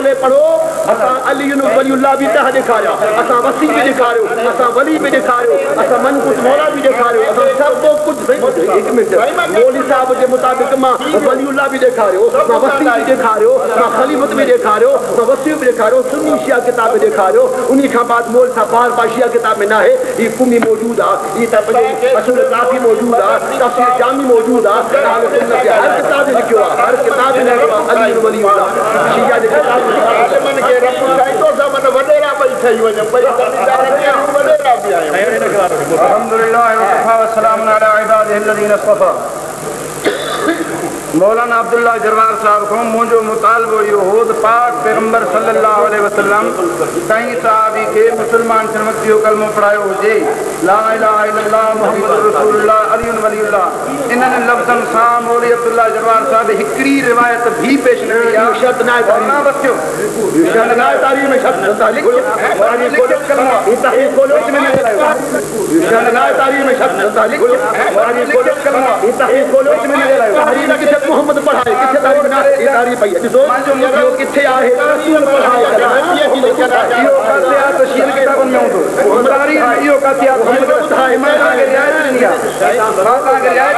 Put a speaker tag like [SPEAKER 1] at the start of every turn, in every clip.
[SPEAKER 1] मौले पढ़ो असां अली वलीउल्लाह भी तह ॾेखारिया असां वसी भी ॾेखारियो असां वली भी ॾेखारियो असां मनकुस मौला भी ॾेखारियो असां सभु कुझु हिकु मिनट मौली साहब जे मुताबिक़ मां वलीउल्लाह भी ॾेखारियो मां वसी भी ॾेखारियो मां खलीफत भी ॾेखारियो मां वसी भी ॾेखारियो सुन्नी शिया किताब ॾेखारियो उन खां बाद मोल सां बार शिया किताब में न आहे ही कुमी मौजूद आहे ही त असूल काफ़ी मौजूद आहे तफ़सीर जामी मौजूद आहे हर किताब में लिखियो आहे हर किताब में लिखियो आहे अली वलीउल्लाह शिया जे किताब में के रब चाहींदो त मन वॾेरा पई ठही वञे पई वॾेरा बि आहियूं अल्हम्दुलिल्लाह व सलामुन अला इबादिहि الذين اصطفى मौलाना अब्दुल्ला जरवार साहब को मुझो मुतालबो यो होद पाक पैगंबर सल्लल्लाहु अलैहि वसल्लम कई साहबी के मुसलमान शर्मतियो कलमो पढ़ायो हुजे ला इलाहा इल्लल्लाह मुहम्मदुर रसूलुल्लाह अली वलीउल्लाह इन्हनि लफ्ज़न सां मौलवी अब्दुल्ला जरवार साहब हिकड़ी रिवायत भी पेश न कई आहे शर्त ना ना बच्चो शर्त ना तारीख में शर्त तालिक वाली कोलो कलमा इताही कोलो में नहीं लगायो शर्त ना तारीख में शर्त तालिक वाली कोलो कलमा इताही कोलो में नहीं लगायो तारीख किथे मोहम्मद पढ़ाए किथे तारीख ना ये तारीख पई ॾिसो जो किथे आहे रसूल पढ़ाया इहो काथे आहे त शील किताबनि में हूंदो तारीख इहो काथे आहे मां तव्हांखे रिआयत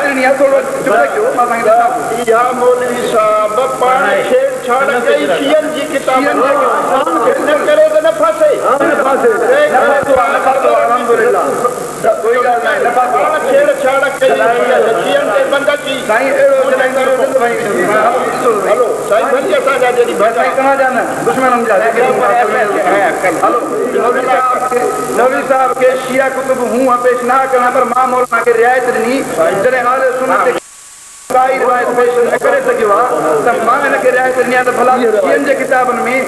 [SPEAKER 1] ॾिनी आहे थोरो चुप कयो मां तव्हांखे इहा मौलवी साहब पाण छेड़छाड़ कई शियनि जी किताबनि में न करे त न फासे अल्हम्दुलिल्लाह कोई ॻाल्हि नाहे न फासे छेड़छाड़ कई शियनि ते बंदगी साईं अहिड़ो जनाईंदो हेलो साईं भली असांजा जॾहिं भाई कहाँ जाना दुश्मन जा हेलो नबी साहब के शिया कुतुब हूं पेश ना करना पर मां मौलाना के रियायत ॾिनी जॾहिं हाल सुनत काई रिवायत पेश न करे सघियो आहे त मां हिन खे रियायत ॾिनी आहे त भला शियनि जे किताबनि में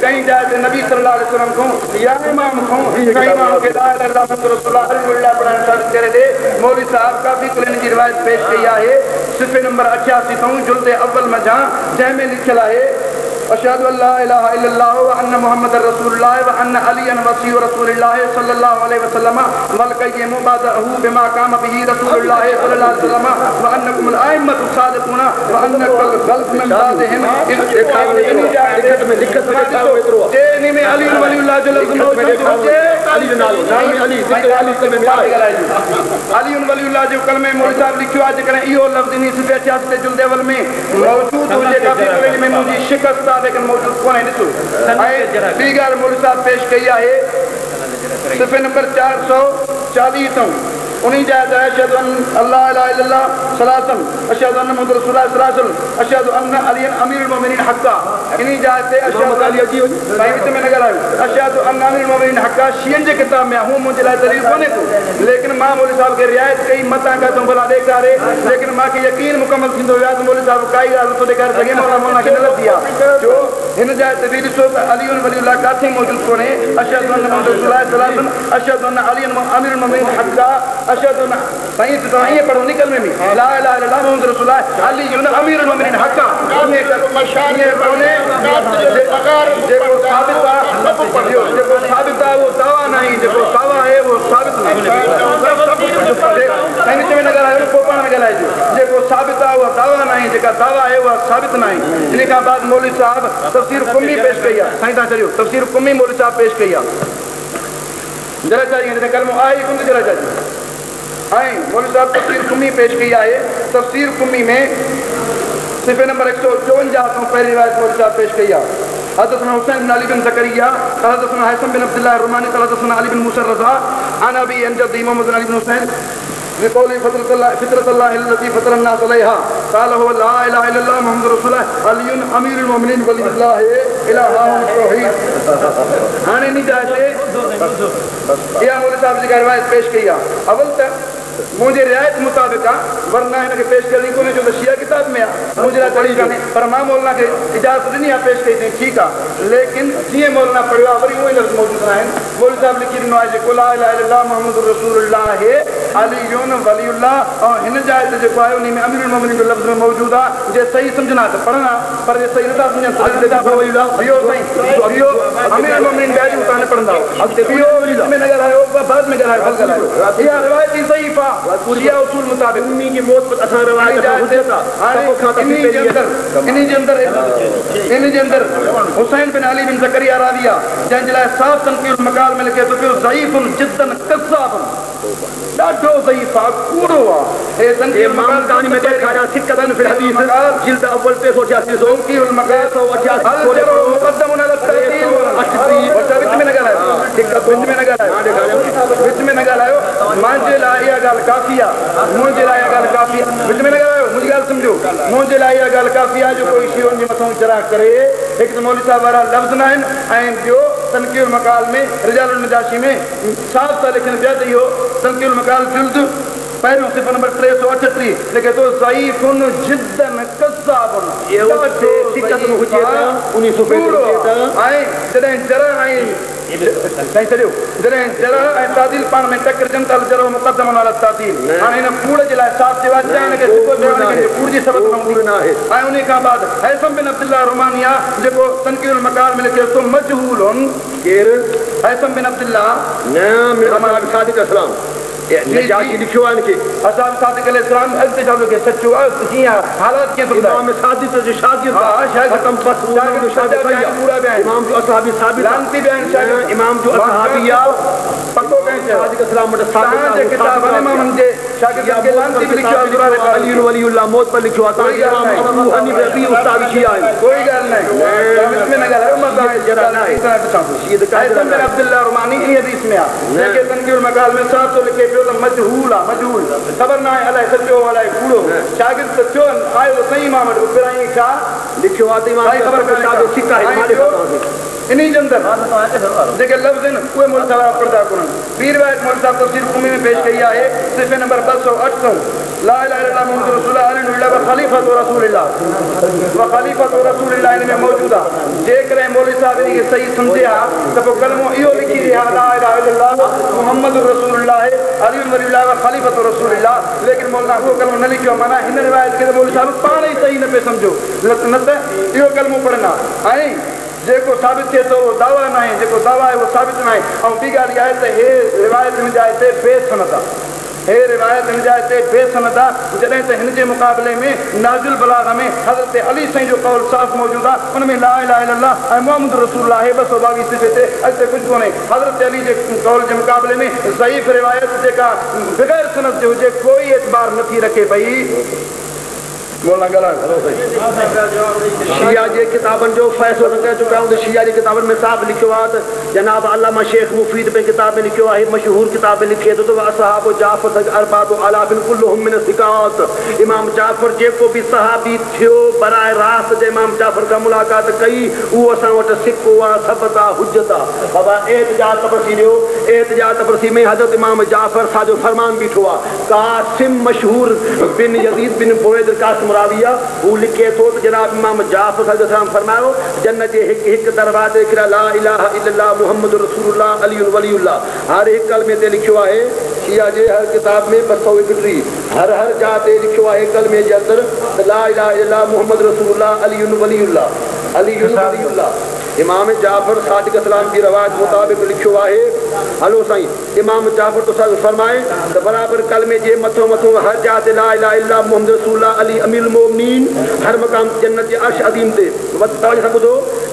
[SPEAKER 1] कई जाइ ते नबी सल्लल्लाहु अलैहि वसल्लम खां या इमाम खां कई माण्हू खे ला इलाहा इल्लल्लाह मुहम्मद रसूलुल्लाह अल्लाह पढ़ण साबित करे ॾे मौलवी साहब काफ़ी कुलनि जी रिवायत पेश कई आहे सिफ़े नंबर 88 तां जुल्द अव्वल मजा जंहिंमें लिखियल आहे अशहदु अल्ला इलाहा इल्लल्लाह व अन्न मुहम्मदर रसूलुल्लाह व अन्न अलियन वसी रसूलुल्लाह सल्लल्लाहु अलैहि वसल्लम वल कय्यमु बादहु बिमा काम बिही रसूलुल्लाह सल्लल्लाहु अलैहि वसल्लम व अन्नकुम अल अइम्मतु सादिकुना व अन्नकल गल्फ मिन बादहिम लिखत में जेनी में अली वलीउल्लाह जो लफ्ज़ मौजूद हुजे अली जो नालो अली जिक्र अली कलमे में आहे अली वलीउल्लाह जो कलमे मौलवी साहब लिखियो आहे जेकॾहिं इहो लफ्ज़ इन सिफ़े 88 ते जुल्द अव्वल में मौजूद हुजे काफ़ी कुलनि में मुंहिंजी शिकस्त लेकिन मौजूद कोन्हे ॾिसो ॿी ॻाल्हि मौलवी साहब पेश कई आहे सिफ़े नंबर 440 तां उन जाइ अशहदु अल्ला इलाहा इल्लल्लाह सलासन अशहदु अन्न मुहम्मद रसूलुल्लाह सल्लल्लाहु अलैहि वसल्लम अशहदु अन्न अलियन अमीरुल मोमिनीन हक़्क़ा इन जाइ ते अशहदु अली अजी भाई विच में न ॻाल्हायो अशहदु अन्न अमीरुल मोमिनीन हक़्क़ा शियनि जे किताब में हूं मुंहिंजे लाइ दलील कोन्हे को लेकिन मां मौलवी साहब खे रिआयत कई मतां काथऊं भला ॾेखारे लेकिन मूंखे यकीन मुकमल थींदो वियो आहे त मौलवी साहब काई ॻाल्हि नथो ॾेखारे सघे मौलाना खे न लथी आहे जो हिन जाइ ते बि ॾिसो त अली वलीउल्लाह काथे मौजूदु कोन्हे अशहदु अन्न मुहम्मद रसूलुल्लाह सल्लल्लाहु अलैहि वसल्लम अशहदु अन्न अलियन अमीरुल मोमिनीन हक़्क़ा अशहदु अन्न साईं तो ये पढ़ो निकल में भी ला इलाहा इल्लल्लाह मुहम्मद रसूलुल्लाह अली अमीरुल मोमिनीन हक़्क़ा ये मशान ये पढ़ने जेको साबित आहे वो दावा नहीं जेको दावा है वो साबित नहीं साईं में न ॻाल्हायो पोपण में ॻाल्हाइजो जेको साबित आहे वो दावा नहीं जेका दावा है वो साबित नहीं इन खां बाद मौलवी साहब तफ़सीर कुम्मी पेश कई आहे साईं तव्हां चयो तफ़सीर कुम्मी मौलवी साहब पेश कई आहे जरा चाहिए कलमो आहे कोन जरा चाहिए ऐं मौलवी साहब तफ़सीर कुम्मी पेश कई आहे तफ़सीर कुम्मी में सिफ़े नंबर 154 तां पहिरीं रिवायत मौलवी साहब पेश कई आहे हदसना हुसैन बिन अली बिन ज़करिया हदसना हैसम बिन अब्दुल्लाह रुमानी हदसना अली बिन मूसा रज़ा अन अबी अन जद्दी मोहम्मद अली बिन हुसैन बिक़ौली फितरतल्लाह अल्लती फतरा अन्नास अलैहा क़ाल हुवा ला इलाहा इल्लल्लाह मुहम्मदुर रसूलुल्लाह अलियुन अमीरुल मोमिनीन वलिल्लाह इलाहुन तौहीद हाणे इन जाइ ते इहा मौलवी साहब जी रिवायत पेश कई आहे अवल त मुझे रियायत मुताबिक वरना हिनखे पेश करणी कोन्हे छो त शिया किताब में आहे मुंहिंजे लाइ पढ़ी कान्हे पर मां मौलाना खे इजाज़त ॾिनी आहे पेश कई अथई ठीकु आहे लेकिन जीअं मौलाना पढ़ियो आहे वरी उहे लफ़्ज़ मौजूदु आहिनि मौलवी साहब लिखी ॾिनो आहे जेको ला इलाहा इल्लल्लाह मुहम्मदुर रसूलुल्लाह अलीयुन वलीउल्लाह और हिन जाए ते जेको आहे उन में अमीरुल मोमिनीन जो लफ़्ज़ मौजूद आहे जे सही समझना त पढ़ना पर जे सही नथा समझन त इहो सही इहो अमीरुल मोमिनीन बैठ उतां न पढ़ंदा अॻिते इहो में न ॻाल्हायो बाद में ॻाल्हायो फल ॻाल्हायो इहा रिवायत ई सही फा शिया उसूल मुताबिक़ उन्ही की मौत पर असां रिवायत इन जे अंदर हुसैन बिन अली बिन ज़करिया राविया जंहिंजे लाइ साफ़ तनक़ीद मकाल में लिखे तो पियो ज़ईफ़ुन जिद्दन कज़्ज़ाबुन ॾाढो ज़ईफ़ आहे कूड़ो आहे हे तनक़ीद मकाल कहानी में ॾेखारिया सिक्कतन फिल हदीस जिल्द अव्वल 388 तनक़ीद मकाल 188 मुक़द्दम अला तहसील विच में न ॻाल्हायो सिक्कत विच में न ॻाल्हायो विच में न ॻाल्हायो मुंहिंजे लाइ इहा ॻाल्हि काफ़ी आहे मुंहिंजे लाइ इहा ॻाल्हि काफ़ी आहे विच में न ॻाल्हायो मुंहिंजी ॻाल्हि सम्झो मुंहिंजे लाइ इहा ॻाल्हि काफ़ी आहे जो कोई शियोनि जे मथां चढ़ाई करे हिकु त मौलवी साहिब वारा लफ़्ज़ न आहिनि ऐं ॿियो तनक़ीद मकाल में रिजालुल नजाशी में साफ़ था लिखनि पिया त इहो तनक़ीद मकाल जुल्द पहिरियों सिफ़र नंबर 338 लिखे थो ज़ईफ़ुन जिद्दन कज़्ज़ाबुन ऐं जॾहिं जरह ऐं छॾियो जॾहिं जरह ऐं तादील पाण में टकरजनि त जरह मुक़द्दम अला तादील हाणे हिन कूड़ जे लाइ साफ़ चयो आहे हिनखे सिको चयो आहे कूड़ जी सबब न हूंदी ऐं उन खां बाद हैसम बिन अब्दुल्लाह रुमानिया जेको तनक़ीद मकाल में लिखे थो मजहूल केरु हैसम बिन अब्दुल्लाह न सादिक अस्लाम नजाशी लिखियो आहे इनखे असां सादिक अलैहिस्सलाम अॻिते छा लिखे सचो कीअं हालात कीअं थो ॿुधाए सादिक जो शागिर्द हा शागिर्द ख़तम बस शागिर्द शागिर्द पूरा बयान इमाम जो असहाबी साबित लानती बयान शागिर्द इमाम जो असहाबी आहे पको कहीं सादिक अस्लाम वटि साबित जे किताब इमाम जे शागिर्द के लानती भी लिखियो आहे दुरारे अली वलीउल्लाह मौत पर लिखियो आहे इमाम अबू हनीफा भी उस्ताद किया है कोई ॻाल्हि नहीं इसमें न ॻाल्हायो मज़ा जरा ना इतना ॾिसां थो हैसम बिन अब्दुल्लाह रुमानी ई हदीस में आहे जेके तनक़ीद मकाल में साफ़ थो लिखे मजहूल आहे मजहूल ख़बर न आहे अलाए सचो अलाए कूड़ो शागिर्द सचो आयो सही इमाम वटि फिराई छा लिखियो आहे त इमाम ख़बर सिक्का इन जे अंदर जेके लफ़्ज़ आहिनि उहे मुल्क साहिब पढ़ंदा कोन्हनि ॿी रिवायत मुल्क साहिब तफ़सीर क़ुमी में पेश कई आहे सिफ़े नंबर 208 ला इलाहा इल्लल्लाह मुहम्मद रसूलुल्लाह अली व ख़लीफ़तु रसूलिल्लाह इन में मौजूद आहे जेकॾहिं मौलवी साहिब इनखे सही सम्झिया त पोइ कलमो इहो लिखी ॾिया ला इलाहा इल्लल्लाह मुहम्मद रसूलुल्लाह अली वलीउल्लाह व ख़लीफ़तु रसूलिल्लाह लेकिन मौलाना उहो कलमो न लिखियो माना हिन रिवायत खे मौलवी साहिब पाण ई सही न पिए सम्झो न त इहो कलमो पढ़ंदा ऐं जेको साबित थिए थो उहो दावा न आहे जेको दावा आहे उहो साबित न आहे ऐं ॿी ॻाल्हि इहा आहे त हे रिवायत हिन जाइ ते बेसनद आहे हे रिवायत हिन जाइ ते बेसनद आहे जॾहिं त हिन जे मुक़ाबले में नाज़िल बलाग़ा में हज़रत अली साईं जो क़ौल साफ़ मौजूदु आहे उन में ला इलाहा इल्लल्लाह ऐं मुहम्मद रसूलुल्लाह आहे 222 सिफ़े ते अॻिते कुझु कोन्हे हज़रत अली जे क़ौल जे मुक़ाबले में ज़ईफ़ रिवायत जेका बग़ैर सनद जे हुजे कोई एतबार नथी रखे पई शिया जे किताबनि जो फ़ैसिलो न करे चुका आहियूं शिया जी किताबनि में साफ़ लिखियो आहे त जनाब अल्लामा शेख मुफ़ीद में किताब में लिखियो आहे मशहूर किताब में लिखे थो त असहाब जाफ़र अरबात अलाफिन कुल्लुहुम मिन सिकात इमाम जाफ़र जेको बि सहाबी थियो बराए रास्त जे इमाम जाफ़र खां मुलाक़ात कई उहो असां वटि सिको आहे सबत आहे हुज्जत आहे बाबा एतिजाज तबरसी ॾियो एतिजाज तबरसी में हज़रत इमाम जाफ़र साजो फरमान बीठो आहे कासिम मशहूर बिन यज़ीद बिन बुवैद कासिम राविया वो लिखे तो जनाब इमाम जाफ़र सल्लल्लाहु अलैहि फरमायो जन्नत जे हिक दरवाजे किरा ला इलाहा इल्लल्लाह मुहम्मद रसूलुल्लाह अली वलीउल्लाह हर एक कलमे ते लिखियो आहे शिया जे हर किताब में 231 हर जा ते लिखियो आहे कलमे जे अंदर ला इलाहा इल्लल्लाह मुहम्मद रसूलुल्लाह अली वलीउल्लाह इमाम जाफ़र सादिक अस्लाम की रवायत मुताबिक लिखियो आहे हलो साईं इमाम जाफ़र तो फरमाए त बराबर कलमे जे मथो मथो हर जा ते ला इलाहा इल्लल्लाह मुहम्मद रसूलुल्लाह अली अमीरुल मोमिनीन हर मकाम जन्नत जे अर्श अज़ीम ते तवज्जो ॿुधो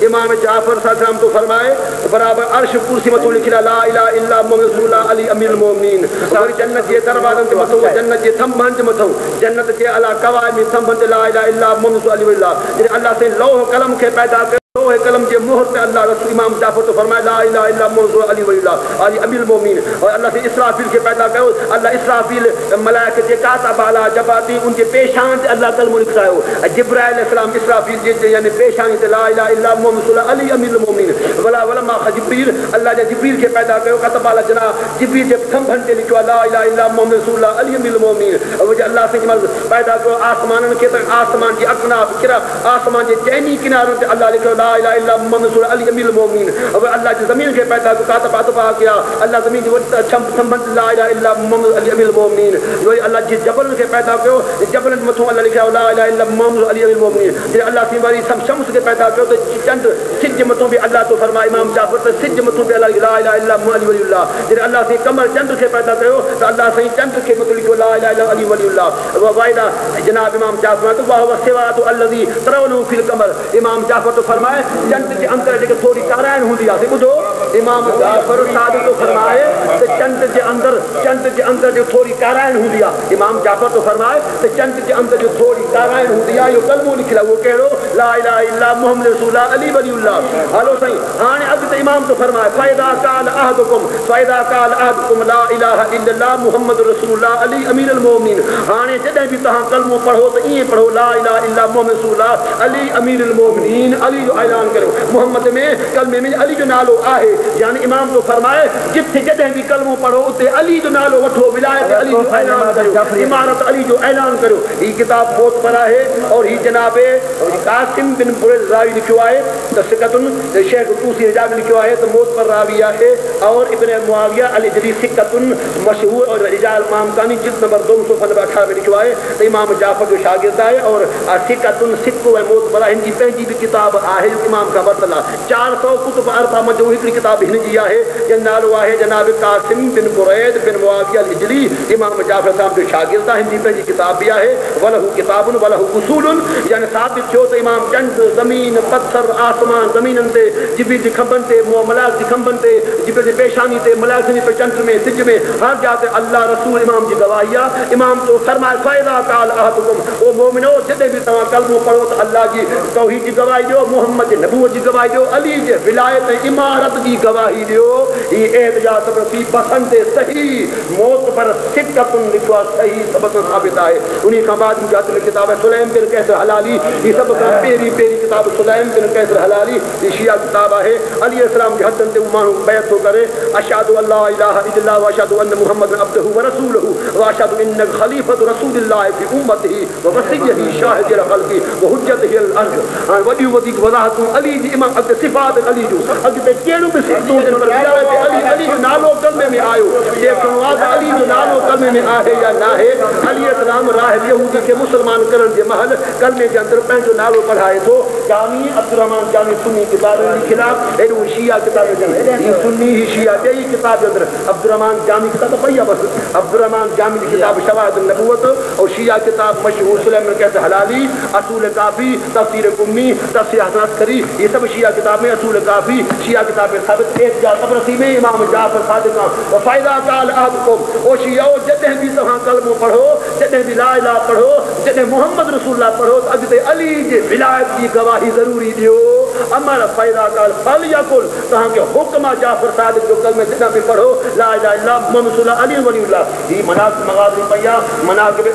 [SPEAKER 1] इमाम जाफ़र सल्लल्लाहु तो फरमाए बराबर अर्श कुर्सी मथो लिखियल ला इलाहा इल्लल्लाह मुहम्मद रसूलुल्लाह अली अमीरुल मोमिनीन और जन्नत जे दरवाज़नि ते मथो जन्नत जे थंभनि जे मथो जन्नत जे अला कवाए में थंभनि ते ला इलाहा इल्लल्लाह मुहम्मद अली वलीउल्लाह अल्लाह से लौह कलम खे पैदा कयो कलम जे मोहर पे अल्लाह रसूल इमाम जाफ़र तो फरमाया ला इलाहा इल्लल्लाह मुहम्मद अली वलीउल्लाह अली अमीरुल मोमिनीन और अल्लाह से इसराफील के पैदा कयो अल्लाह इसराफील मलाइका जे कातब अला जबाती उनके पेशान ते अल्लाह कलमो लिखायो जिब्राइल अलैहिस्सलाम इसराफील जे यानी पेशान ते ला इलाहा इल्लल्लाह मुहम्मद अली अमीरुल मोमिनीन वला वलमा जिब्रील अल्लाह जे जिब्रील के पैदा कयो कातब अला जनाब जिब्रील जे थंभन ते लिखियो ला इलाहा इल्लल्लाह मुहम्मद रसूलुल्लाह अली अमीरुल मोमिनीन और अल्लाह से पैदा कयो आसमानन के त आसमान जी अकनाफ किरा आसमान जे चैनी किनारन ते अल्लाह लिखियो ला इलाहा इल्ला मुहम्मद रसूल अली अमीरुल मोमिनीन। अब अल्लाह जी ज़मीन के पैदा को कातबा किया, अल्लाह ज़मीन की संबंध ला इलाहा इल्ला मुहम्मद अली अमीरुल मोमिनीन। जो अल्लाह जी जबल के पैदा कयो, जबल मथों अल्लाह लिखा ला इलाहा इल्ला मुहम्मद अली अमीरुल मोमिनीन। जे अल्लाह सी वारी शम्स के पैदा कयो तो चंद सिज मथों भी अल्लाह तो फरमाए इमाम जाफर तो सिज मथों भी अल्लाह ला इलाहा इल्ला मुहम्मद अली वलीउल्लाह। जे अल्लाह सी कमर चंद के पैदा कयो तो अल्लाह सी चंद के मतलब लिखो ला इलाहा इल्ला अली वलीउल्लाह। वायदा जनाब इमाम जाफर तो वाह वसिवातु अल्लज़ी तरौनु फिल कमर। इमाम जाफर तो फरमाए चंद के अंदर जेके थोड़ी कारायन हुंदी आहे। ॿुधो इमाम जाफर सादिक़ तो फरमाए तो चंद के अंदर जो थोड़ी कारायन हुंदी आहे। इमाम जाफर तो फरमाए तो चंद के अंदर जो थोड़ी कारायन हुंदी आहे यो कलमो लिखियल वो कहिड़ो ला इलाहा इल्ला मुहम्मद रसूल अली वलीउल्लाह। हलो साईं हाणे अॻिते इमाम तो फरमाए फ़इज़ा क़ाल अहदुकुम ला इलाहा इल्लल्लाह मुहम्मद रसूल अली अमीरुल मोमिनीन। हाणे जॾहिं बि तव्हां कलमो पढ़ो त ईअं पढ़ो ला इलाहा इल्ला मुहम्मद रसूल अली अमीरुल मोमिनीन। अली जो ऐलान करो। मोहम्मद में कलमे में अली जो नालो आहे। यानी इमाम तो फरमाए जिथे जॾहिं बि कलमो पढ़ो उते अली जो नालो वठो, विलायत अली जो ऐलान करो, इमारत अली जो ऐलान करो। ही किताब बहुत बड़ा है और ही जनाबे कासिम बिन बुरैद रावी लिखियो आहे त सिकतुन शेख तूसी रिजावी लिखियो आहे त मौत पर रावी आहे और इब्न मुआविया अली जदी सिकतुन मशहूर और रिजाल मामकानी जिल्द नंबर 218 में लिखियो आहे त इमाम जाफर जो शागिर्द आहे और सिकतुन सिक्को ऐं मौत पर हिन जी पंहिंजी भी किताब आहे जो इमाम का वरतल आहे। 400 कुतुब अरबा में जो हिकिड़ी किताब हिन जी आहे जंहिंजो नालो आहे जनाब कासिम बिन बुरैद बिन मुआविया अल हिजली। इमाम जाफर साहब जो शागिर्द आहे, हिन जी पंहिंजी किताब भी आहे वलहु किताबुन वलहु उसूलुन। यानी साबित थियो त इमाम चंद ज़मीन पत्थर आसमान ज़मीननि ते जिब्रील जी खंभनि ते मलाइक जी खंभनि ते जिब्रील जी पेशानी ते मलाइकनि पे चंड में सिज में हर जाते अल्लाह रसूल इमाम जी गवाही आहे। इमाम तो फरमाए फ़इज़ा क़ाल अहदुकुम ओ मोमिनो जॾहिं बि तव्हां कलमो पढ़ो त अल्लाह जी तौहीद जी गवाही ॾियो, मोहम्मद जी नबूवत जी गवाही ॾियो, अली जे विलायत ऐं इमारत जी गवाही ॾियो। ही एतजाज फी बसंत सही मौत पर सिकतुन लिखो आहे सही सबत साबित आहे। उन खां बाद मुंहिंजी किताब है सुलैम बिन कैसर हलाली। ही सभ खां पहिरीं किताब सुलैम बिन कैसर हलाली ही शिया किताब आहे। अली अलैहिस्सलाम जे हथनि ते माण्हू बैत थो करे अशहदु अल्ला इलाहा इल्लल्लाह व अशहदु अन्न मुहम्मदन अब्दुहु व रसूलुहु व अशहदु इन्नक खलीफतु रसूलिल्लाह फी उम्मतिही व वसिय्यही शाहिदुल ख़ल्क़ि व हुज्जतही अल अर्ज़। हाणे वॾियूं वधीक वज़ाहतूं अली जी इमाम अॻिते सिफ़ात अली जो अॻिते कहिड़ियूं बि सिफ़तूं हुजनि पर अली जो नालो कलमे में आयो देखणो आहे त अली जो नालो कलमे में आहे या न आहे। अली अलैहिस्सलाम राहिब यहूदी खे मुस्लमान करण जे महल कलमे जे अंदरि पंहिंजो नालो पढ़ाए थो। जामी अब्दुर्रहमान जामी सुन्नी किताब लिखियल आहे हेॾो शिया किताब ही सुन्नी ही शिया ॿई किताब जे अंदरि अब्दुर्रहमान जामी किताब पई आहे बसि अब्दुर्रहमान जामी जी किताब शवाहिद नबूवत और शिया किताब मशहूर सुलैम कैसे हलाली असूल काफ़ी तफसीर कुम्मी तफसीर हसन अस्करी ये सब शिया किताब में असूल काफ़ी शिया किताब में साबित एतजाज तबरसी में इमाम जाफर सादिक़ फ़इज़ा क़ाल अहदुकुम ओ शियाओ जॾहिं बि तव्हां कलमो पढ़ो जॾहिं बि ला इलाहा पढ़ो जॾहिं मोहम्मद रसूलुल्लाह पढ़ो त अॻिते अली जे विलायत जी गवाही ज़रूरी ॾियो। अमर फ़इज़ा क़ाल फलयकुल तव्हांखे हुक्म आहे जाफर सादिक़ जो कलमे जॾहिं बि पढ़ो ला इलाहा इल्ला मुहम्मद रसूल अली वलीउल्लाह। ही मगाज़ी पई आहे मनाक़िब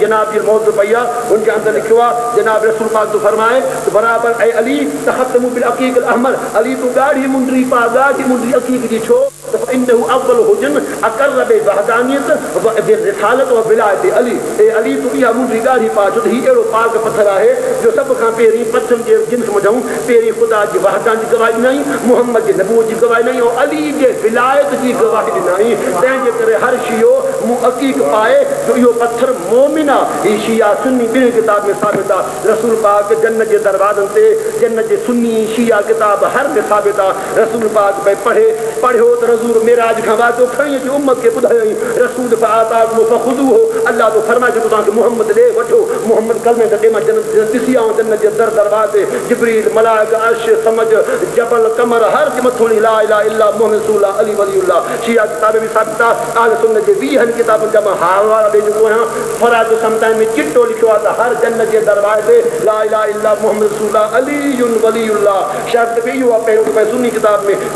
[SPEAKER 1] जनाब जी मौत पई आहे उनके अंदर लिखियो आहे जनाब रसूल पाक तो फरमाए तो बराबर ऐ अली तख़तमु बिल अक़ीक़ अल अहमर अली तू गाढ़ी मुंडरी पा गाढ़ी मुंडरी अक़ीक़ जी छो इन्नहु अव्वल हुजन अक़र्र बि वहदानियत व रिसालत व विलायत अली ए अली तू इहा मुंडरी गाढ़ी पा छो त ही अहिड़ो पाक पत्थर आहे जो सभ खां पहिरीं पत्थरनि जे जिन्स मझूं पहिरीं ख़ुदा जी वहदान जी गवाही ॾिनई मोहम्मद जे नबूवत जी गवाही ॾिनई ऐं अली जे विलायत जी गवाही ॾिनई। तंहिंजे करे हर शियो मूं अक़ीक़ पाए जो इहो पत्थर मोमिन आहे। ही शिया सुन्नी ॿिनि किताब में साबित आहे रसूल पाक जन्नत जे दरवाज़नि ते जन्नत जे सुन्नी शिया किताब हर में साबित आहे रसूल पाक भई पढ़ियो त रसूल मेराज खां वादो खणी अची उम्मत खे ॿुधायई रसूल फ़ख़ुज़ूहु अल्लाह तो फरमाए जेको तव्हांखे मोहम्मद ॾे वठो मोहम्मद कलमे त ॾे मां जन्नत ॾिसी आऊं जन्नत जे दरवाज़े जिब्रील मलाइक अर्श समझ जबल कमर हर जे मथां ला इलाहा इल्ला मुहम्मद रसूल अली वलीउल्लाह। शिया किताब में साबित आहे आल सुन्नत जे 20 किताबनि जा मां हवाला ॾेई चुको आहियां। फराइज़ समताइन में चिट्टो लिखियो आहे त हर जन्नत जे दरवाज़े ला इलाहा इल्ला मुहम्मद रसूल अली वलीउल्लाह। शर्त बि इहो आहे पहिरियों त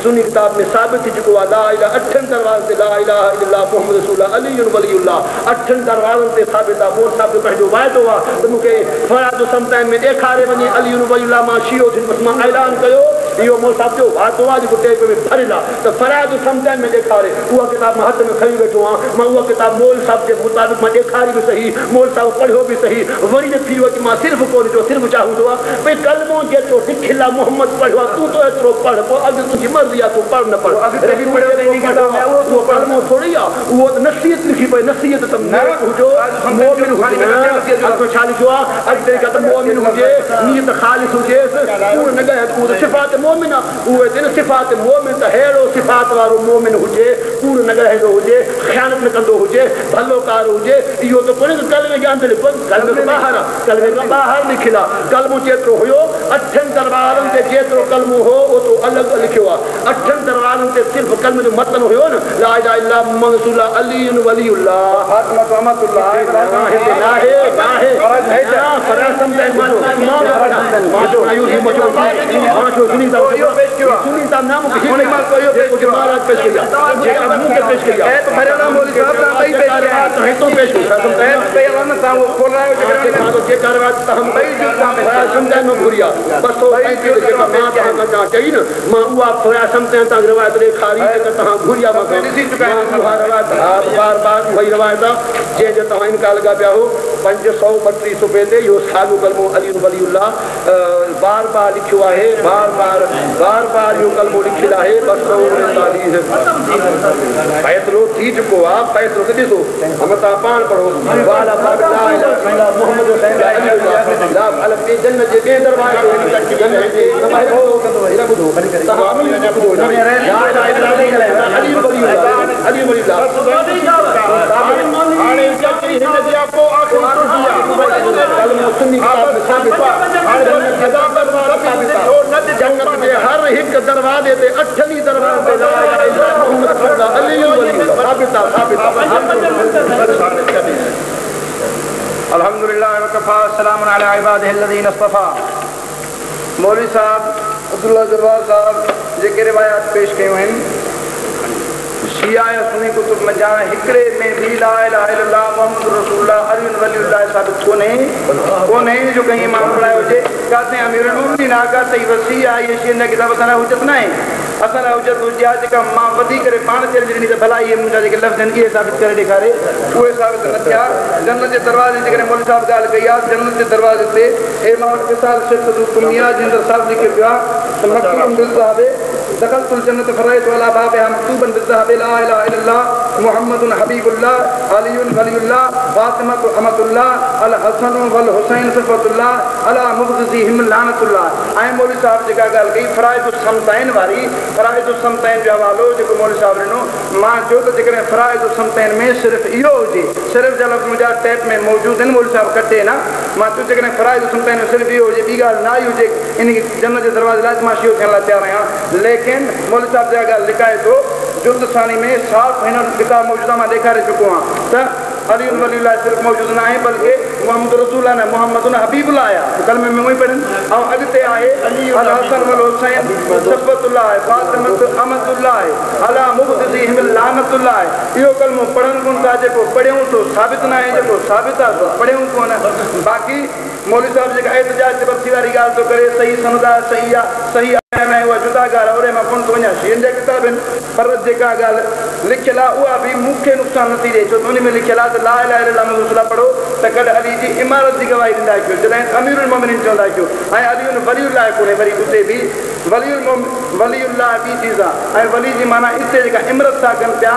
[SPEAKER 1] सुन्नी किताब में साबित थी चुको आहे ला इलाहा 8 दरवाज़े ते ला इलाहा इल्ला मुहम्मद रसूल अली वलीउल्लाह 8 दरवाज़नि ते साबित आहे। मोहम्मद साहिब जो पंहिंजो वाइदो आहे त मूंखे फराइज़ समताइन में ॾेखारे वञे अली वलीउल्लाह मां शियो थियुमि बसि मां ऐलान कयो इहो मोल साहब जो वातो आहे जेको टेप में भरियल आहे त फ़राइज़ सम्झण में ॾेखारे उहा किताब मां हथ में खणी वेठो आहियां मां उहा किताब मोल साहब जे मुताबिक़ मां ॾेखारी बि सही मोल साहब पढ़ियो बि सही वरी न थी वियो कि मां सिर्फ़ु कोन जो सिर्फ़ु छा हूंदो आहे भई कलमो जेतिरो लिखियल आहे मोहम्मद पढ़ियो आहे तूं त एतिरो पढ़ पोइ अॻु तुंहिंजी मर्ज़ी आहे तूं पढ़ न पढ़ उहो कलमो थोरी आहे उहो त नसीहत लिखी पई नसीहत त हुजो मोमिन हुजे छा लिखियो आहे अॻिते त मोमिन हुजे नियत ख़ालिस हुजेसि कूड़ न ॻाए उहो त सिफ़ात मोमिन आहे उहे त सिफ़ात मोमिन त अहिड़ो सिफ़ात वारो मोमिन हुजे कूड़ न ॻाईंदो हुजे ख़यानत न कंदो हुजे भलोकार हुजे इहो त कोन्हे कलमे जे अंदरि कलमे खां ॿाहिरि आहे कलमे खां ॿाहिरि लिखियलु आहे कलमो जेतिरो हुयो 8 दरबारनि ते जेतिरो कलमो हो ओतिरो अलॻि लिखियो आहे 8 दरबारनि ते सिर्फ़ु कलमे जो मतन हुयो न ला इलाहा इल्ला मुहम्मद रसूलुल्लाह अली वलीउल्लाह फातिमा रहमतुल्लाह इनकार लगा पिया हो 532 रुपए ते इहो साॻियो कलमो अली वलीउल्लाह बार बार लिखियो आहे बार बार इहो कलमो लिखियलु आहे 249 फ़ैसिलो थी चुको आहे फ़ैसिलो खे ॾिसो हम तव्हां पाण पढ़ो मोहम्मद जन्नत जे ॿिए दरवाज़े हर हिकु दरवाज़े ते 8 दरवाज़े अल्हम्दुलिल्लाह वकफ़ा सलामुन अला इबादिहिल्लज़ीना इस्तफ़ा। मौलवी साहब अब्दुल्ला दरबार साहब जेके रिवायात पेश कयूं आहिनि शिया या सुन्नी कुतुब में जा हिकिड़े में भी ला इलाहा इल्लल्लाह मुहम्मद रसूलुल्लाह अली वलीउल्लाह साबित कोन्हे जो कहीं इमाम पढ़ायो हुजे काथे अमीरुल मोमिनीन आका तई वसी आहे ये शइ न किताब सां हुजत न आहे असां हुजत हुजे आहे जेका मां वधी करे पाण चढ़ी ॾिनी त भला इहे मुंहिंजा जेके लफ़्ज़ आहिनि इहे साबित करे ॾेखारे उहे साबित न थिया जन्नत जे दरवाज़े जेकॾहिं मौलवी साहब ॻाल्हि कई आहे जन्नत जे दरवाज़े ते हे मां वटि मिसाल सिर्फ़ु कुमिया जे अंदरि साबित लिखियो पियो आहे त मक्तूबुन बिज़्ज़हाबे दख़लतुल जन्नत फ़रअयतु अला बाबिहा मक्तूबन बिज़्ज़हाबे ला इलाहा इल्लल्लाह मुहम्मदुन हबीबुल्लाह अलीयुन वलीउल्लाह फातिमतु अमतुल्लाह अल हसन वल हुसैन सिफ़तुल्लाह अला मुबग़िज़िहिम लानतुल्लाह। ऐं मौलवी साहब जेका ॻाल्हि कई फ़राइज़ुस समतैन वारी फ़राइज़ुस समतैन जो हवालो जेको मौलवी साहब ॾिनो मां चयो त जेकॾहिं फ़राइज़ुस समतैन में सिर्फ़ु इहो हुजे सिर्फ़ु जा लफ़्ज़ मुंहिंजा टैप में मौजूदु आहिनि मौलवी साहब कटे न मां चयो जेकॾहिं फ़राइज़ुस समतैन में सिर्फ़ु इहो हुजे ॿी ॻाल्हि न आई हुजे इन जन्नत जे दरवाज़े लाइ मां शियो थियण लाइ तयारु आहियां लेकिन मौलवी साहब जा ॻाल्हि लिकाए थो जुल्द सानी में साफ़ हिन किताब मौजूदा मां ॾेखारे चुको आहियां त अली वलीउल्लाह सिर्फ़ु मौजूदु न आहे बल्कि मुहम्मद रसूलुल्लाह न मुहम्मदुन हबीबुल्लाह आहे कलमे में उहो ई पढ़नि ऐं अॻिते आहे अल हसन वल हुसैन सिफ़तुल्लाह आहे फातिमतु अमतुल्लाह आहे अला मुबग़िज़िहिम लानतुल्लाह आहे इहो कलमो पढ़नि कोन था जेको पढ़ियूं थो साबित न आहे जेको साबित आहे पढ़ियूं कोन बाक़ी मौलवी साहब जेका एहतिजाज ते बर्फ़ी वारी ॻाल्हि थो करे सही समुदाय सही आहे सही उहा जुदा ॻाल्हि ओड़े मां कोन थो वञा शीअनि जा किताब आहिनि पर जेका ॻाल्हि लिखियलु आहे उहा बि मूंखे नुक़सानु नथी ॾिए छो त उन में लिखियलु आहे त ला इलाहा इल्लल्लाह मुहम्मद रसूलुल्लाह पढ़ो त कॾहिं अली जी इमारत जी गवाही ॾींदा कयो जॾहिं अमीरुल मोमिनीन चवंदा कयो ऐं अली वलीउल्लाह कोन्हे वरी उते बि वलीउल्लाह ॿी चीज़ आहे ऐं वली जी माना हिते जेका इमरत था कनि पिया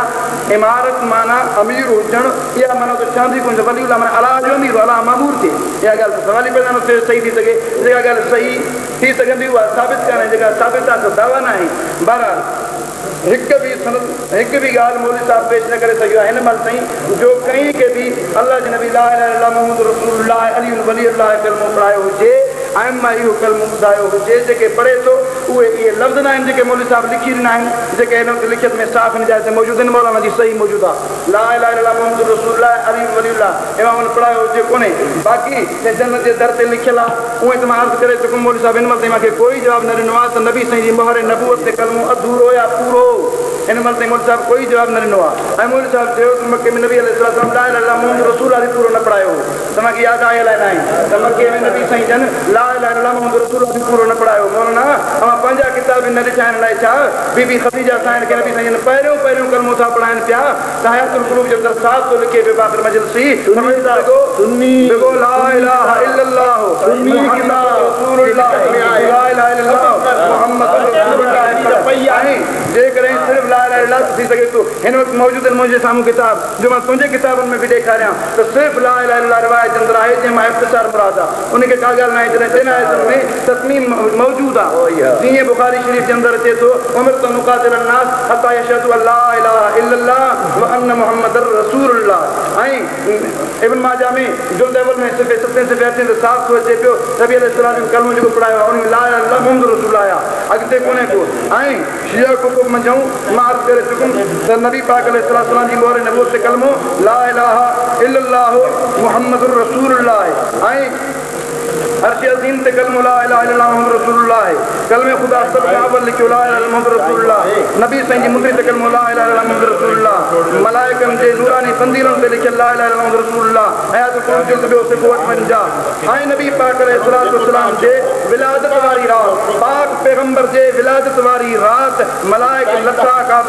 [SPEAKER 1] इमारत माना अमीर हुजणु इहा माना त चवंदी कोन वलीउल्लाह माना अलाह जो अमीर अलाह मामूर थिए इहा ॻाल्हि त सवाल ई पैदा न थिए सही थी सघे जेका ॻाल्हि सही थी सघंदी उहा साबित कान्हे जेका साबित आहे त दावा न आहे बहरहाल हिकु बि ॻाल्हि मौलवी साहब पेश न करे सघियो आहे हिन महिल ताईं जो कहीं खे बि अलाह जे नबी ला इलाहा इल्लल्लाह मुहम्मद रसूलुल्लाह अली वलीउल्लाह कलमो पढ़ायो हुजे ऐं मां इहो कलमो ॿुधायो हुजे जेके पढ़े थो उहे इहे लफ़्ज़ न आहिनि जेके मौलवी साहब लिखी ॾिना आहिनि जेके हिन वक़्तु लिखियत में साफ़ हिन जाइ ते मौजूदु आहिनि मौलाना जी सही मौजूदु आहे ला इलाहा इल्लल्लाह मुहम्मद रसूलुल्लाह अली वलीउल्लाह इमाम पढ़ायो हुजे कोन्हे बाक़ी जन्नत जे दर ते लिखियलु आहे उहे त मां अर्ज़ु करे चुकुमि मौलवी साहब हिन महिल ताईं मूंखे कोई जवाबु न ॾिनो आहे त नबी साईं जी मोहर नबूअत ते कलमो अधूरो या पूरो हिन महिल ताईं मौलवी साहब कोई जवाबु न ॾिनो आहे ऐं मौलवी साहब चयो त मके में नबी अलैहिस्सलाम ला इलाहा इल्लल्लाह मुहम्मद रसूलुल्लाह बि पूरो न पढ़ायो हो त मूंखे यादि आयल आहे न आहे त मके में नबी साईं जन ला इलाहा इल्लल्लाह मुहम्मद रसूलुल्लाह बि पूरो न पढ़ायो मौलाना पंहिंजा किताब न ॾिठाइण लाइ छा बीबी ख़दीजा साईं खे नबी साईं पहिरियों पहिरियों कलमो था पढ़ाइनि पिया त हयातुल क़ुलूब जे अंदरि साफ़ थो लिखे पियो बाक़र मजलिसी देखो ला इलाहा इल्लल्लाह मुहम्मद रसूलुल्लाह ला इलाहा इल्लल्लाह मुहम्मद रसूलुल्लाह जेकॾहिं सिर्फ़ु ला इलाहा इल्लल्लाह थी सघे थो हिन वक़्तु मौजूदु आहिनि मुंहिंजे साम्हूं किताब जो मां तुंहिंजे किताबनि में बि ॾेखारियां त सिर्फ़ु ला इलाहा इल्लल्लाह रिवायत जे अंदरि आहे जंहिं मां इख़्तिसार मुराद आहे उनखे का ॻाल्हि न आहे जॾहिं टिनि आयतुनि में तस्मीम मौजूदु आहे जीअं बुखारी शरीफ़ जे अंदरि अचे थो उमिरतु नुक़ातिल अन्नास हत्ता यशहदू अल्ला इलाहा इल्लल्लाह व अन्न मुहम्मदर रसूलुल्लाह ऐं इब्न माजा में जुल्द अव्वल में सिर्फ़ 7 से 8 ते साफ़ थो अचे पियो नबी अलैहिस्सलाम जो कलमो जेको पढ़ायो आहे उन में ला इलाहा इल्लल्लाह मुहम्मद रसूलुल्लाह आहे अॻिते कोन्हे को ऐं शिया कुतुब मंझूं मां अर्ज़ु करे चुकुमि त नबी पाक अलैहिस्सलाम जी मोहर नबूवत ते कलमो ला इलाहा इल्लल्लाह मुहम्मदुर रसूलुल्लाह ऐं अर्श अज़ीम ते कलमो ला इलाहा इल्लल्लाह मुहम्मद रसूलुल्लाह कलमे खुदा सब खां अव्वल लिखियो ला इलाहा इल्लल्लाह मुहम्मद रसूलुल्लाह नबी साईं जी मुंदरी ते कलमो ला इलाहा इल्लल्लाह मुहम्मद रसूलुल्लाह मलाइकनि जे नूरानी कंदीरनि ते लिखियल ला इलाहा इल्लल्लाह मुहम्मद रसूलुल्लाह हयातुल क़ुलूब जुल्द ॿियो सिफ़ो 58 ऐं नबी पाक अलैहिस्सलाम जे विलादत वारी रात पाक पैगंबर जे विलादत वारी रात मलाइक लथा काब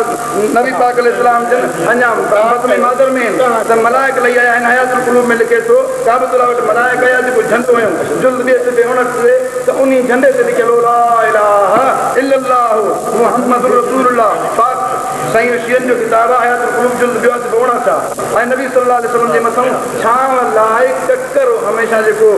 [SPEAKER 1] नबी पाक अलैहिस्सलाम जन अञा बतन मादर में त मलाइक लई आया आहिनि हयातुल क़ुलूब में लिखे थो काबतुल्लाह वटि मलाइक आया जेको झंडो हुयो जुल्द ॿिए सिफ़े 59 त उन झंडे ते लिखियल ला इलाहा इल्लल्लाह मुहम्मदुर रसूलुल्लाह पाक साईं शियन जो किताब आहे हयातुल क़ुलूब जुल्द ॿियो सिफ़े 59 ऐं नबी सल्लल्लाहु अलैहि वसल्लम जे मथां छांव लाइक़ टकर हमेशह जेको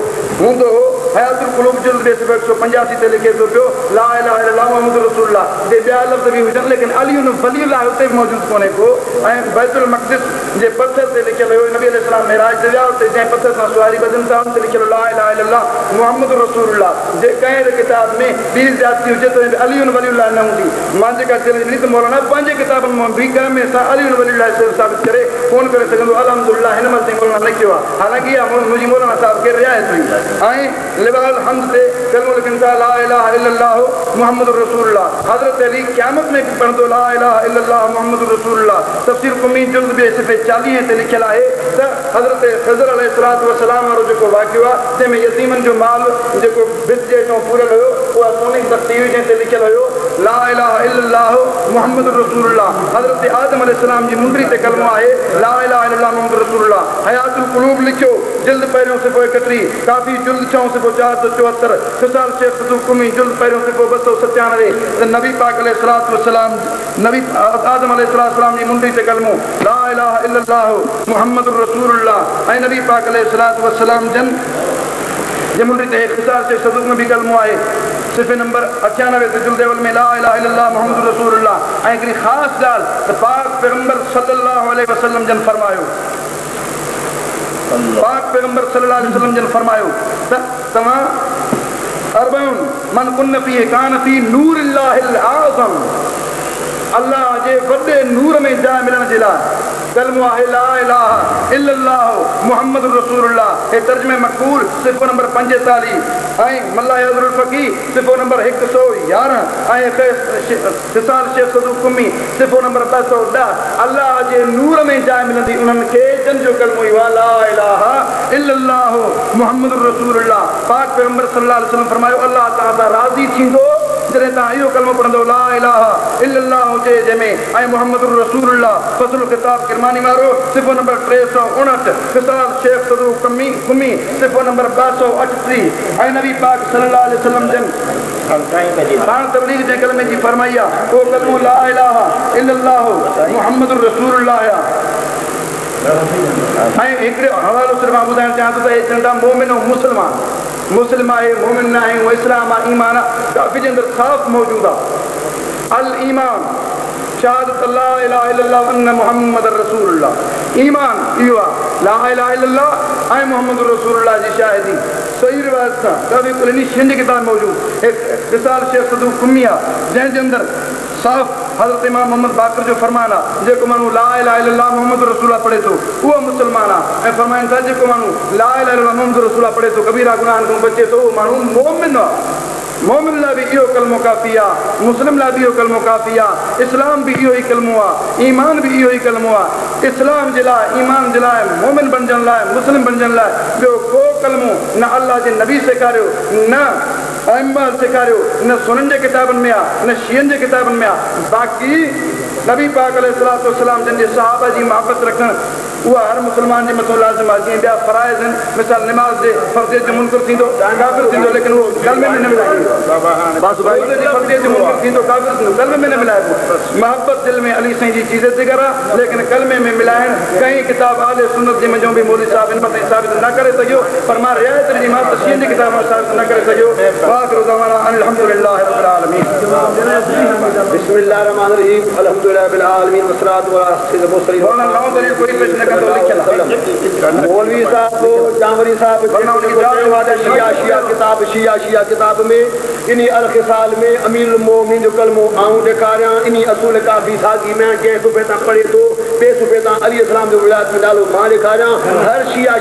[SPEAKER 1] हूंदो हो हयातुल क़ुलूब जुल्द ॿिए सिफ़े 185 ते लिखे थो पियो ला इलाहा इल्लल्लाह मुहम्मदुर रसूलुल्लाह जे ॿिया लफ़्ज़ बि हुजनि लेकिन अली वलीउल्लाह हुते बि मौजूदु कोन्हे को ऐं बैतुल मक़दिस जे पथर ते लिखियल हुयो नबी अलैहिस्सलाम मेराज ते विया हुते जंहिं पथर सां सुवारी बदन था हुन ते लिखियल ला इलाहा इल्लल्लाह मुहम्मदुर रसूलुल्लाह जे कंहिं बि किताब में ॿी ज़्यादती हुजे त अली वलीउल्लाह न हूंदी मां जेका चैलेंज ॾिनी त मौलाना पंहिंजे किताबनि मां बि कंहिं में असां अली वलीउल्लाह साबित करे कोन करे सघंदो अल्हम्दुलिल्लाह हिन महिल ताईं मौलाना न कयो आहे हालांकि इहा मुंहिंजी मौलाना साहिब खे रिआयत हुई ऐं लिवाल हम्द ते कलमो लिखनि था ला इलाहा इल्लल्लाह मुहम्मदुर रसूलुल्लाह हज़रत अली क़यामत में बि पढ़ंदो ला इलाहा इल्लल्लाह मुहम्मदुर रसूलुल्लाह तफ़सीर कुमी जुल्द ॿिए सिफ़े 40 ते लिखियल आहे त हज़रत ख़ज़र अलैहिस्सलातु वस्सलाम वारो जेको वाक़ियो आहे जंहिंमें यतीमनि जो माल जेको बिस जे हितां पूरल हुयो उहा सोने जी तख़्ती हुई जंहिं ते लिखियल हुयो ला इलाहा इल्लल्लाह मुहम्मदुर रसूलुल्लाह हज़रत आदम अलैहिस्सलाम जी मुंदरी ते कलमो आहे ला इलाहा इल्लल्लाह मुहम्मदुर रसूलुल्लाह हयातुल क़ुलूब लिखियो जिल्द पहिरियों सिफ़ो 31 काफ़ी जुल्द 6 सिफ़ो 474 ख़िसाल शेख सदूक़ कुमी जुल्द पहिरियों सिफ़ो 297 त नबी पाक अलैहिस्सलातु वस्सलाम नबी आदम अलैहिस्सलाम जी मुंदरी ते कलमो ला इलाहा इल्लल्लाह मुहम्मदुर रसूलुल्लाह ऐं नबी पाक अलैहिस्सलातु वस्सलाम जन जे मुंदरी ते ख़िसाल शेख सदूक़ में बि कलमो आहे सिफ़े नंबर 98 ते जुल्द अव्वल में ला इलाहा इल्लल्लाह मुहम्मदुर रसूलुल्लाह ऐं हिकिड़ी ख़ासि ॻाल्हि त पाक पैगंबर सल्लल्लाहु अलैहि वसल्लम जन फरमायो पाक पैगंबर सल्लल्लाहु अलैहि वसल्लम जन फरमायो त तव्हां अरबउन मन कुन्न फीह कान फी नूरिल्लाहिल आज़म अल्लाह जे वॾे नूर में जाइ मिलण जे लाइ कलमो आहे ला इलाहा इल्लल्लाह मुहम्मदुर रसूलुल्लाह हे तर्जुमे मक़बूल सिफ़ो नंबर 45 ऐं मल्ला अज़रुल फ़क़ी सिफ़ो नंबर 111 ऐं ख़िसाल शेख सदूक़ कुमी सिफ़ो नंबर 210 अल्लाह जे नूर में जाइ मिलंदी उन्हनि खे जन जो कलमो इहो आहे ला इलाहा इल्लल्लाह मुहम्मदुर रसूलुल्लाह पाक पैगंबर सल्लल्लाहु अलैहि वसल्लम फरमायो अल्लाह तआला सां राज़ी थींदो जॾहिं तव्हां इहो कलमो पढ़ंदो ला इलाहा इल्लल्लाह हुजे जंहिंमें ऐं मुहम्मदुर रसूलुल्लाह फ़ज़लुल ख़िताब किरमानी वारो सिफ़ो नंबर 359 ख़िसाल शेख सदूक़ कुमी सिफ़ो नंबर 238 ऐं नबी पाक सल्लल्लाहु अलैहि वसल्लम जन पाण तबलीग जे कलमे जी फरमाई आहे उहो कलमो ला इलाहा इल्लल्लाह मुहम्मदुर रसूलुल्लाह आहे ऐं हिकिड़ो हवालो सिर्फ़ु मां ॿुधाइणु चाहियां थो त हे चवनि था मोमिन ऐं मुस्लिम आहे मोमिन न आहे उहो इस्लाम आहे ईमान आहे काफ़ी जे अंदरि साफ़ मौजूदु आहे अल ईमान शहादत ला इलाहा इल्लल्लाह अन्न मुहम्मदुर रसूलुल्लाह ईमान इहो आहे ला इलाहा इल्लल्लाह ऐं मुहम्मदुर रसूलुल्लाह जी शाहिदी सही रिवायत सां काफ़ी कुल इन जी किताब मौजूदु ख़िसाल शेख सदूक़ कुमी आहे जंहिंजे अंदरि साफ़ हज़रत इमाम मोहम्मद बाक़र जो फरमान आहे जेको माण्हू ला इलाहा इल्लल्लाह मुहम्मदुर रसूलुल्लाह पढ़े थो उहो मुस्लमान आहे ऐं फरमाइनि था जेको माण्हू ला इलाहा इल्लल्लाह मुहम्मदुर रसूलुल्लाह पढ़े थो कबीरा गुनाहनि खां बचे थो उहो माण्हू मोमिन आहे मोमिन लाइ बि इहो कलमो काफ़ी आहे मुस्लिम लाइ बि इहो कलमो काफ़ी आहे इस्लाम बि इहो ई कलमो आहे ईमान बि इहो ई कलमो आहे इस्लाम जे लाइ ईमान जे लाइ मोमिन बणजण लाइ मुस्लिम बणजण लाइ ॿियो को कलमो न अल्लाह जे नबी सेखारियो न अइम्मा सेखारियो इन सुननि जे किताबनि में आहे, इन शीयनि जे किताबनि में आहे। बाक़ी नबी पाक अलैहिस्सलातु वस्सलाम जिन जे सहाबा जी मोहब्बत रखण उहा हर मुस्लमान जे मथां लाज़िम आहे। जीअं ॿिया फ़राइज़ आहिनि, मिसाल निमाज़ जे फ़र्ज़े जो मुनकर थींदो काफ़िर थींदो, लेकिन उहो क़ल्ब में न मिलाइबो। फ़र्ज़े जो मुनकर थींदो काफ़िर थींदो, क़ल्ब में न मिलाइबो। मोहब्बत दिल में अली साईं जी चीज़ ज़िक्र आहे, लेकिन क़ल्ब में मिलाइण कंहिं किताब आले सुन्नत जे मंझों बि मौलवी साहिब इन मथां साबित न करे सघियो, पर मां रिआयत ॾिनी मां त शीयनि जी किताब में साबित न करे सघियो। वाखिरु दअवाना अल्हम्दुलिल्लाहि रब्बिल आलमीन।
[SPEAKER 2] बिस्मिल्लाहिर रहमानिर रहीम, अल्हम्दुलिल्लाहि रब्बिल आलमीन, वस्सलातु वला सलामु अला सय्यिदिना
[SPEAKER 1] नौ कोई प्रश्न कंदो लिखियल आहे।
[SPEAKER 2] मौलवी साहब जामरी साहब शिया किताब में इन अल-ख़िसाल में अमीरुल मोमिनीन जो कलमो आऊं ॾेखारियां। इन असूल काफ़ी सागी में जंहिं सुबह तां पढ़े थो ॿिए सुबह तां अली इस्लाम जो विलायत में नालो मां ॾेखारियां। हर शिया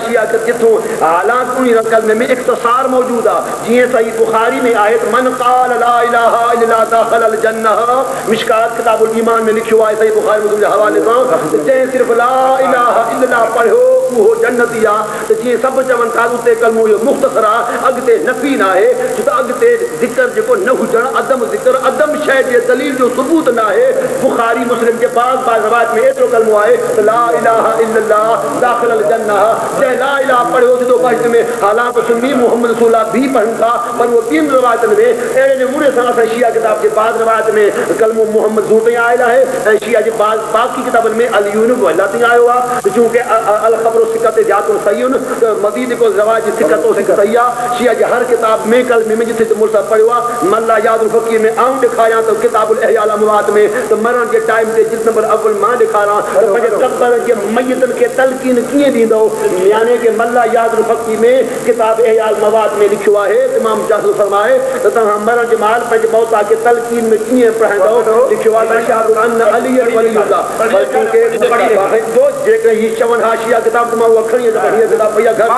[SPEAKER 2] जिथों हालात उन कलमे में इख़्तिसार मौजूद आहे। जीअं सही बुखारी में आहे त मन क़ाल ला इलाहा इल्लल्लाह दख़लल जन्नह, मिशकात किताबुल ईमान में लिखियो आहे सही बुखारी मुस्लिम जे हवाले सां, जंहिं सिर्फ़ ला इलाहा इल्लल्लाह पढ़ियो उहो जन्नती आहे। त जीअं सभु चवनि था उते कलमो इहो मुख़्तसर आहे, अॻिते नफ़ी न आहे, छो त अॻिते ज़िक्र जेको न हुजणु अदम ज़िक्र अदम शइ जे दलील जो सबूत न आहे। बुखारी मुस्लिम जे बाज़ रवायत में एतिरो कलमो आहे त ला इलाहा इल्लल्लाह दाख़िलल जन्नह, जंहिं ला इलाहा पढ़ियो सिधो बहिश्त में। हालांकि सुन्नी मोहम्मद रसूलुल्लाह भी पढ़नि था, पर उहो ॿियनि रवायतनि में अहिड़े नमूने सां असां शिया किताब जे बाज़ रवायत में कलमो मोहम्मद ज़ू ताईं आयल आहे ऐं शिया जे बाक़ी किताबनि में अलियुन वला ताईं आयो आहे। चूंकि अल ख़बर सिकत ज़ातुल सहीयुन त मज़ीद को रवायत जी सिकत सही आहे। शिया जे हर किताब में कलमे में जिथे मुर्सा पढ़ियो आहे मल्ला यादुल फ़क़ीर में आऊं ॾेखारियां त किताबुल इहयाल अमवात में त मरण जे टाइम ते जिल्द नंबर अव्वल मां ॾेखारां त पंहिंजे क़ब्र जे मयतनि खे तलक़ीन कीअं ॾींदो, यानी कि मल्ला यादुल फ़क़ीर में किताब इहयाल अमवात में लिखियो आहे। इमाम जाफ़र फरमाए त तव्हां मरण जे महिल पंहिंजे मौता खे तलक़ीन में कीअं पढ़ंदो, लिखियो आहे जेकॾहिं हीअ चवनि हा शिया किताब त मां उहा खणी किताब भैया घर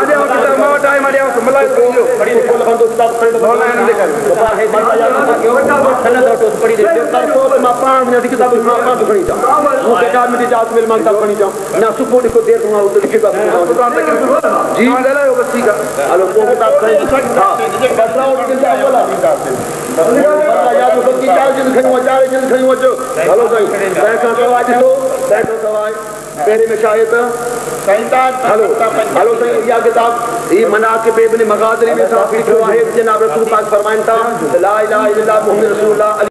[SPEAKER 2] पहले में शायद हलो साईं इहा किताब ही मनाक़िब इब्न मग़ाज़री में लिखियो आहे। जनाब रसूल पाक फरमाइनि था ला इलाहा इल्लल्लाह मुहम्मद रसूलुल्लाह